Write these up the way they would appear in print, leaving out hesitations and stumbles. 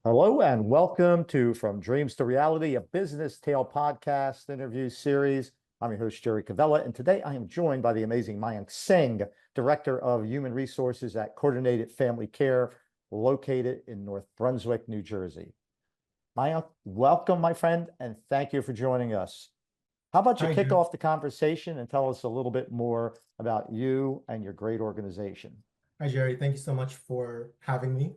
Hello and welcome to From Dreams to Reality, a business tale podcast interview series. I'm your host, Jerry Cavella, and today I am joined by the amazing Mayank Singh, Director of Human Resources at Coordinated Family Care, located in North Brunswick, New Jersey. Mayank, welcome, my friend, and thank you for joining us. How about you Hi, kick Jerry. off the conversation and tell us a little bit more about you and your great organization? Hi, Jerry. Thank you so much for having me.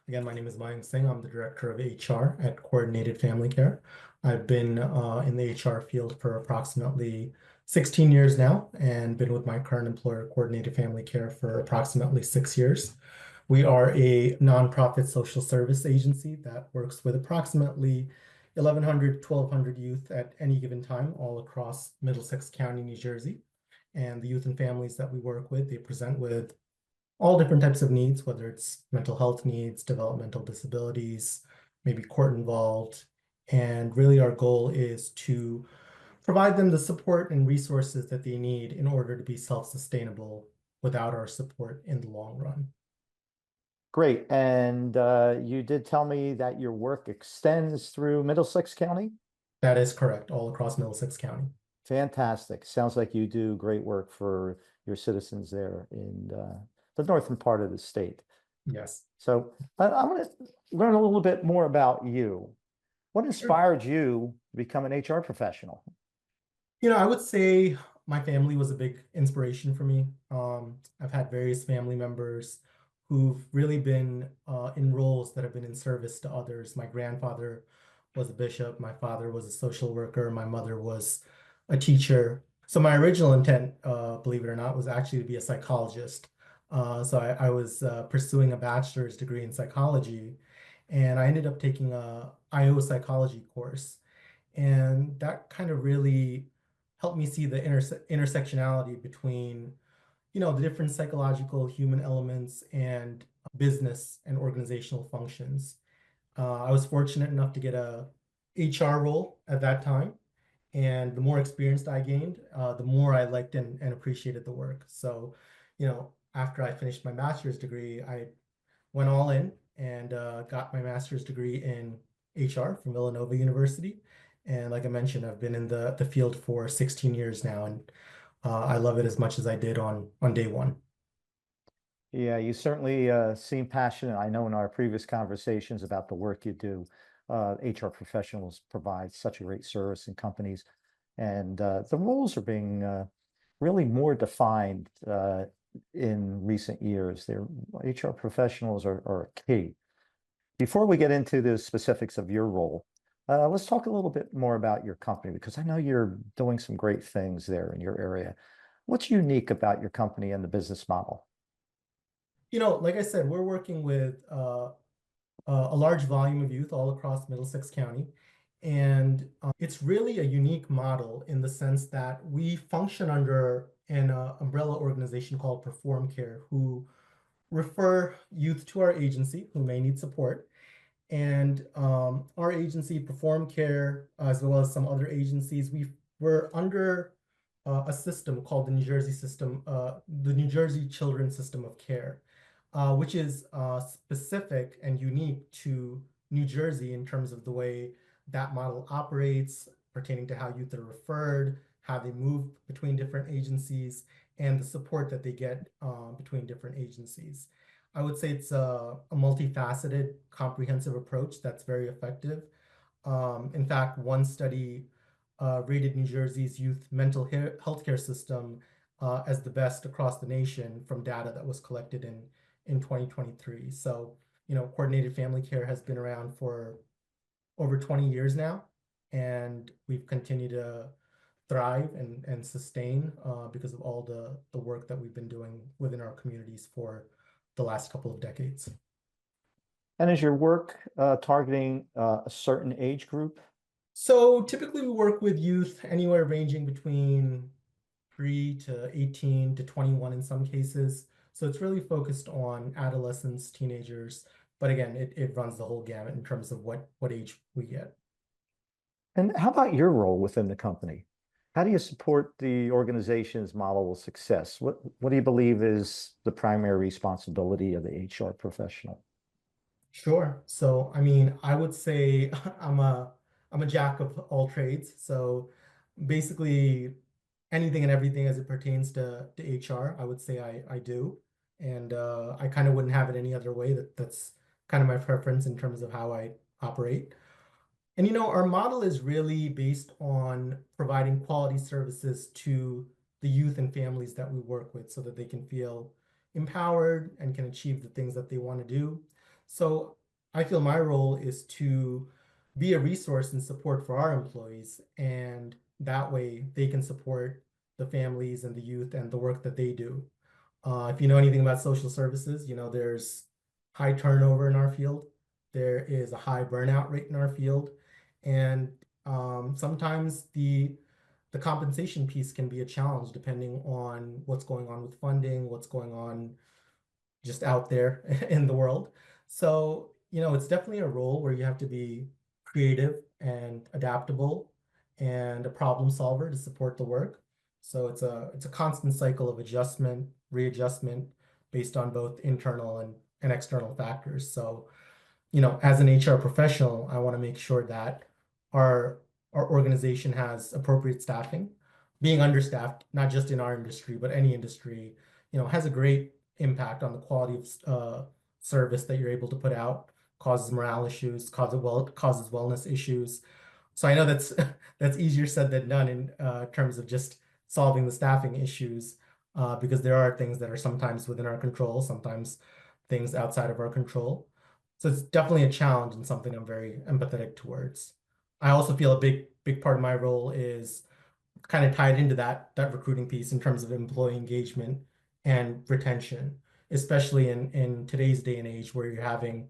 Again, my name is Mayank Singh. I'm the Director of HR at Coordinated Family Care. I've been in the HR field for approximately 16 years now and been with my current employer, Coordinated Family Care, for approximately 6 years. We are a nonprofit social service agency that works with approximately 1,100, 1,200 youth at any given time all across Middlesex County, New Jersey. And the youth and families that we work with, they present with all different types of needs, whether it's mental health needs, developmental disabilities, maybe court involved. And really, our goal is to provide them the support and resources that they need in order to be self-sustainable without our support in the long run. Great. And you did tell me that your work extends through Middlesex County? That is correct, all across Middlesex County. Fantastic. Sounds like you do great work for your citizens there in the northern part of the state. Yes. So I want to learn a little bit more about you. What Sure. inspired you to become an HR professional? I would say my family was a big inspiration for me. I've had various family members who've really been in roles that have been in service to others. My grandfather was a bishop, my father was a social worker, my mother was a teacher. So my original intent, believe it or not, was actually to be a psychologist. So I was pursuing a bachelor's degree in psychology, and I ended up taking a IO psychology course. And that kind of really helped me see the intersectionality between, the different psychological human elements and business and organizational functions. I was fortunate enough to get a HR role at that time. And the more experience I gained, the more I liked and appreciated the work. So, after I finished my master's degree, I went all in and got my master's degree in HR from Villanova University. And like I mentioned, I've been in the field for 16 years now, and I love it as much as I did on day one. Yeah, you certainly seem passionate. I know in our previous conversations about the work you do, HR professionals provide such a great service in companies, and the roles are being really more defined in recent years. Their HR professionals are key. Before we get into the specifics of your role, let's talk a little bit more about your company because I know you're doing some great things there in your area. What's unique about your company and the business model? Like I said, we're working with a large volume of youth all across Middlesex County. And it's really a unique model in the sense that we function under an umbrella organization called Perform Care, who refer youth to our agency who may need support. And our agency, Perform Care, as well as some other agencies, we're under a system called the New Jersey Children's System of Care, which is specific and unique to New Jersey in terms of the way that model operates, pertaining to how youth are referred, how they move between different agencies, and the support that they get between different agencies. I would say it's a multifaceted, comprehensive approach that's very effective. In fact, one study rated New Jersey's youth mental health care system as the best across the nation from data that was collected in 2023. So, coordinated family care has been around for over 20 years now, and we've continued to thrive and sustain because of all the work that we've been doing within our communities for the last couple of decades. And is your work targeting a certain age group? So typically we work with youth anywhere ranging between 3 to 18 to 21 in some cases. So it's really focused on adolescents, teenagers, but again, it runs the whole gamut in terms of what age we get. And how about your role within the company? How do you support the organization's model of success? What do you believe is the primary responsibility of the HR professional? Sure. So, I mean, I would say I'm a jack of all trades. So, basically, anything and everything as it pertains to HR, I would say I do, and I kind of wouldn't have it any other way. That's kind of my preference in terms of how I operate. And our model is really based on providing quality services to the youth and families that we work with so that they can feel empowered and can achieve the things that they want to do. So I feel my role is to be a resource and support for our employees, and that way they can support the families and the youth and the work that they do. If you know anything about social services, there's high turnover in our field. There is a high burnout rate in our field. And sometimes the compensation piece can be a challenge depending on what's going on with funding, what's going on just out there in the world. So, it's definitely a role where you have to be creative and adaptable and a problem solver to support the work. So it's a constant cycle of adjustment, readjustment based on both internal and external factors. So, as an HR professional, I want to make sure that our our organization has appropriate staffing. Being understaffed, not just in our industry, but any industry, has a great impact on the quality of service that you're able to put out, causes morale issues, causes wellness issues. So I know that's that's easier said than done in terms of just solving the staffing issues, because there are things that are sometimes within our control, sometimes things outside of our control. So it's definitely a challenge and something I'm very empathetic towards. I also feel a big part of my role is kind of tied into that recruiting piece in terms of employee engagement and retention, especially in today's day and age where you're having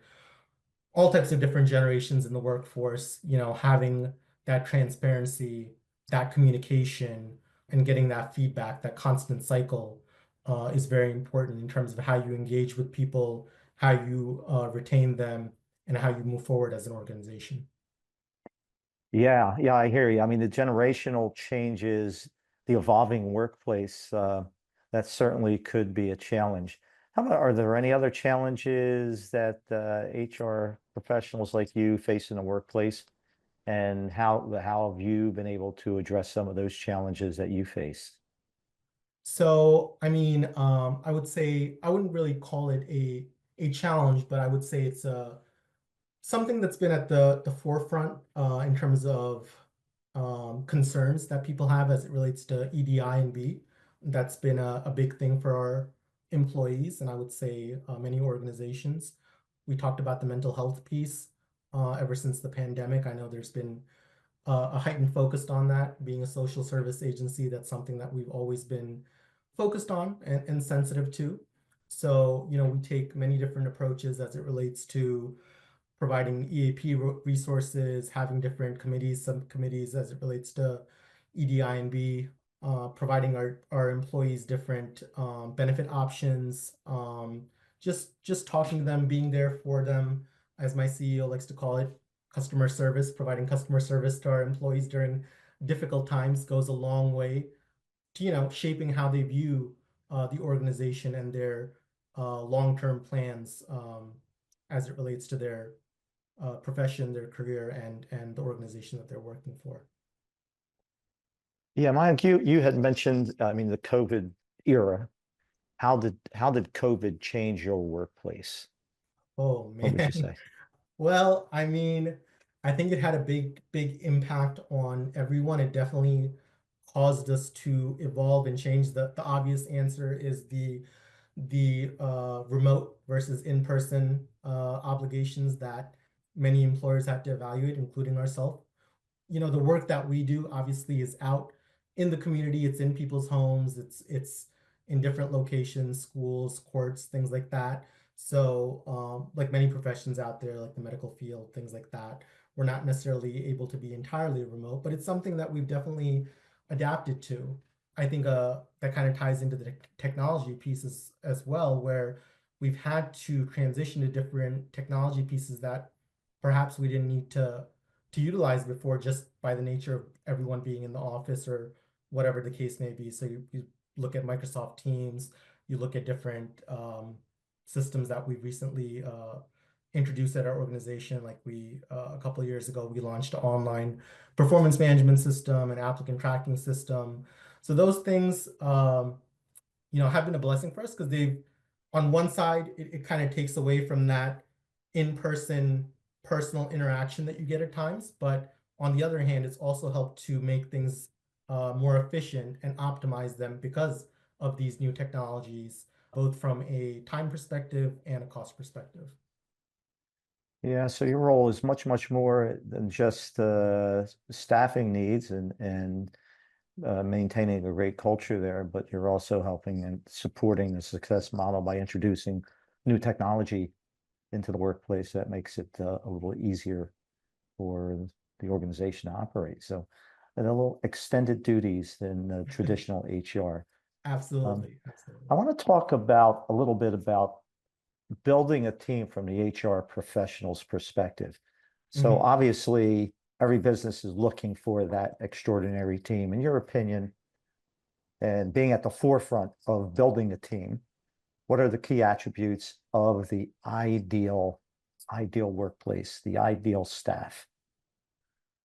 all types of different generations in the workforce, having that transparency, that communication, and getting that feedback, that constant cycle, is very important in terms of how you engage with people, how you retain them, and how you move forward as an organization. Yeah, yeah, I hear you. I mean, the generational changes, the evolving workplace, that certainly could be a challenge. How about, are there any other challenges that HR professionals like you face in the workplace? And how have you been able to address some of those challenges that you face? So, I mean, I would say I wouldn't really call it a challenge, but I would say it's a something that's been at the forefront in terms of concerns that people have as it relates to EDI and B. That's been a big thing for our employees, and I would say many organizations. We talked about the mental health piece ever since the pandemic. I know there's been a heightened focus on that. Being a social service agency, that's something that we've always been focused on and sensitive to. So, we take many different approaches as it relates to providing EAP resources, having different committees, subcommittees as it relates to EDI and B, providing our employees different benefit options, just talking to them, being there for them, as my CEO likes to call it, customer service, providing customer service to our employees during difficult times goes a long way to, shaping how they view the organization and their long-term plans as it relates to their profession, their career, and the organization that they're working for. Yeah, Mike, you had mentioned, I mean, the COVID era. How did COVID change your workplace? Oh What would you man. say? Well, I mean, I think it had a big impact on everyone. It definitely caused us to evolve and change. The obvious answer is the remote versus in-person obligations that many employers had to evaluate, including ourselves. The work that we do obviously is out in the community, it's in people's homes, it's in different locations, schools, courts, things like that. So like many professions out there, like the medical field, things like that, we're not necessarily able to be entirely remote, but it's something that we've definitely adapted to. I think that kind of ties into the technology pieces as well, where we've had to transition to different technology pieces that perhaps we didn't need to utilize before, just by the nature of everyone being in the office or whatever the case may be. So you look at Microsoft Teams, you look at different systems that we've recently introduced at our organization. Like we, a couple of years ago, we launched an online performance management system and applicant tracking system. So those things, have been a blessing for us because they've, on one side, it kind of takes away from that in-person personal interaction that you get at times. But on the other hand, it's also helped to make things more efficient and optimize them because of these new technologies, both from a time perspective and a cost perspective. Yeah, so your role is much, much more than just staffing needs and maintaining a great culture there, but you're also helping and supporting the success model by introducing new technology into the workplace that makes it a little easier for the organization to operate. So a little extended duties than traditional HR. Um, Absolutely, I absolutely. want to talk about a little bit about building a team from the HR professional's perspective. So Mhm. obviously, every business is looking for that extraordinary team. In your opinion, and being at the forefront of building a team, what are the key attributes of the ideal workplace, the ideal staff?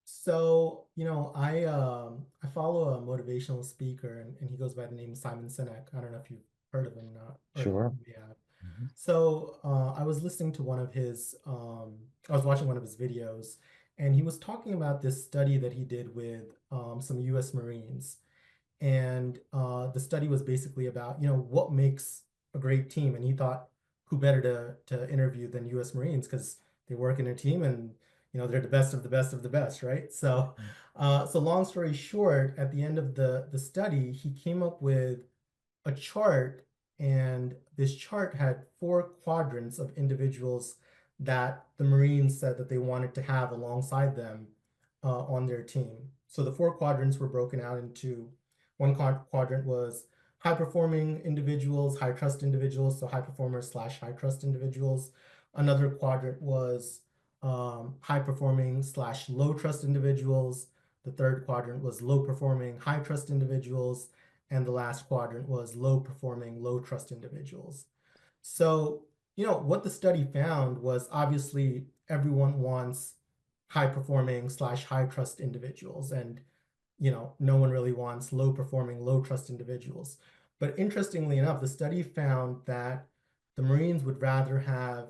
So, I follow a motivational speaker and he goes by the name Simon Sinek. I don't know if you've heard of him or not, or Sure. you have. Mhm. So, I was listening to I was watching one of his videos, and he was talking about this study that he did with some US Marines. And the study was basically about, what makes a great team. And he thought, who better to interview than US Marines because they work in a team and, they're the best of the best of the best, right? So, so long story short, at the end of the study, he came up with a chart, and this chart had four quadrants of individuals that the Marines said that they wanted to have alongside them on their team. So the four quadrants were broken out into one quadrant was high performing individuals, high trust individuals, so high performers slash high trust individuals. Another quadrant was high performing slash low trust individuals. The third quadrant was low performing, high trust individuals, and the last quadrant was low performing, low trust individuals. So, what the study found was obviously everyone wants high performing slash high trust individuals. And no one really wants low performing, low trust individuals. But interestingly enough, the study found that the Marines would rather have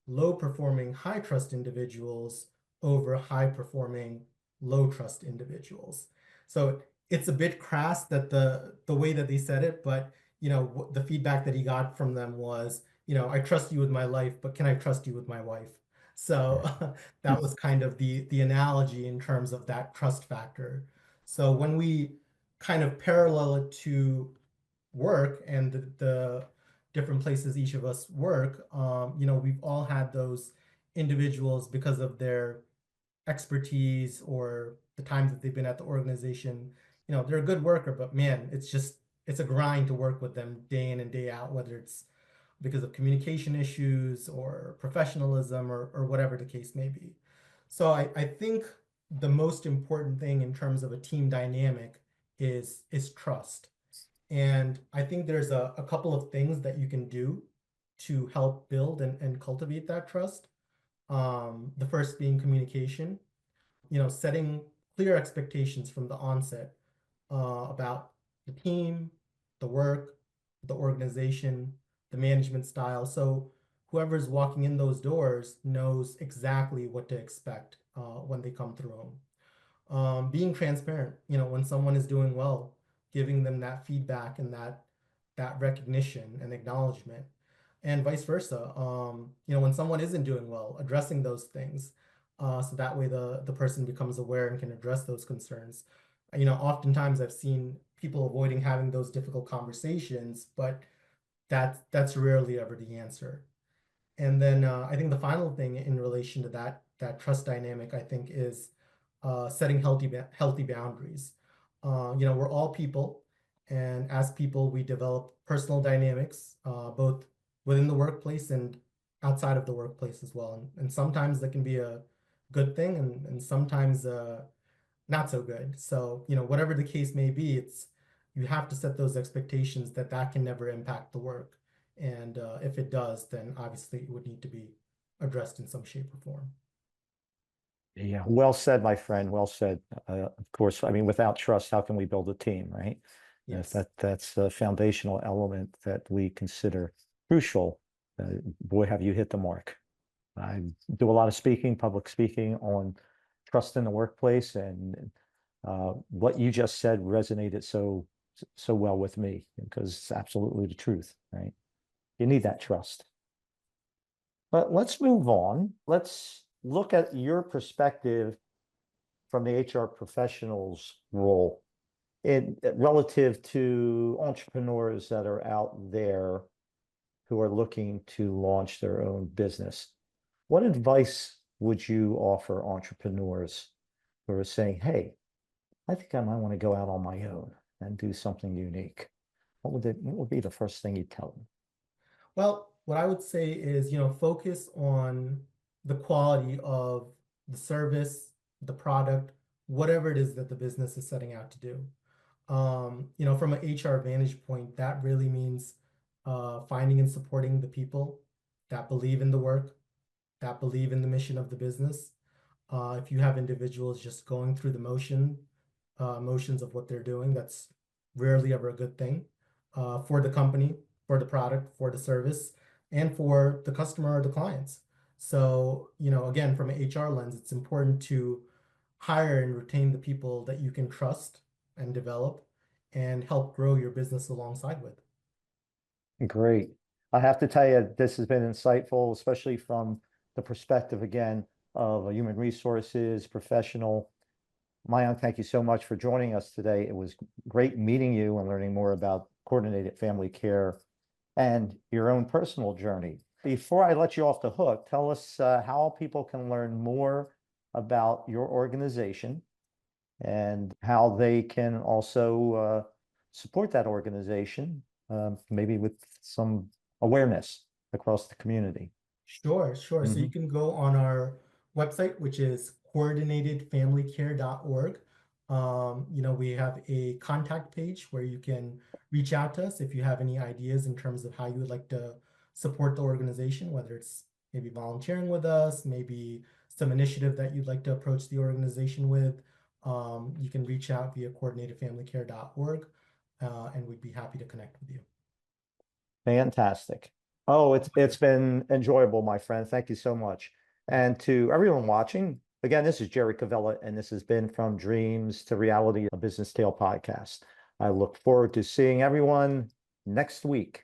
low performing, high trust individuals over high performing, low trust individuals. So it's a bit crass that the way that they said it, but the feedback that he got from them was, I trust you with my life, but can I trust you with my wife? So that was kind of the analogy in terms of that trust factor. So when we kind of parallel it to work and the different places each of us work, we've all had those individuals because of their expertise or the times that they've been at the organization. They're a good worker, but man, it's a grind to work with them day in and day out, whether it's because of communication issues or professionalism or whatever the case may be. So I think the most important thing in terms of a team dynamic is trust. And I think there's a couple of things that you can do to help build and cultivate that trust. The first being communication, setting clear expectations from the onset about the team, the work, the organization, the management style. So whoever's walking in those doors knows exactly what to expect when they come through them. Being transparent, when someone is doing well, giving them that feedback and that recognition and acknowledgement, and vice versa. When someone isn't doing well, addressing those things, so that way the person becomes aware and can address those concerns. Oftentimes I've seen people avoiding having those difficult conversations, but that's rarely ever the answer. And then I think the final thing in relation to that trust dynamic, I think, is setting healthy boundaries. We're all people, and as people, we develop personal dynamics, both within the workplace and outside of the workplace as well. And sometimes that can be a good thing, and sometimes not so good. So, whatever the case may be, it's you have to set those expectations that can never impact the work. And if it does, then obviously it would need to be. addressed in some shape or form. Yeah, well said, my friend. Well said. Of course, I mean, without trust, how can we build a team, right? If Yes. that's a foundational element that we consider crucial. Boy, have you hit the mark. I do a lot of speaking, public speaking on trust in the workplace, and what you just said resonated so well with me because it's absolutely the truth, right? You need that trust. But let's move on. Let's look at your perspective from the HR professional's role in relative to entrepreneurs that are out there who are looking to launch their own business. What advice would you offer entrepreneurs who are saying, hey, I think I might want to go out on my own and do something unique? What would be the first thing you tell them? Well, what I would say is, focus on the quality of the service, the product, whatever it is that the business is setting out to do. From an HR vantage point, that really means finding and supporting the people that believe in the work, that believe in the mission of the business. If you have individuals just going through the motions of what they're doing, that's rarely ever a good thing for the company, for the product, for the service, and for the customer or the clients. So, again, from an HR lens, it's important to hire and retain the people that you can trust and develop and help grow your business alongside with. Great. I have to tell you, this has been insightful, especially from the perspective again of a human resources professional. Mayank, thank you so much for joining us today. It was great meeting you and learning more about coordinated family care and your own personal journey. Before I let you off the hook, tell us how people can learn more about your organization and how they can also support that organization, maybe with some awareness across the community. Sure, sure. So you Mhm. can go on our website, which is coordinatedfamilycare.org. We have a contact page where you can reach out to us if you have any ideas in terms of how you would like to support the organization, whether it's maybe volunteering with us, maybe some initiative that you'd like to approach the organization with. You can reach out via coordinatedfamilycare.org, and we'd be happy to connect with you. Fantastic. Oh, it's been enjoyable, my friend. Thank you so much. And to everyone watching, again, this is Jerry Cavella, and this has been From Dreams to Reality, a Business Tale podcast. I look forward to seeing everyone next week.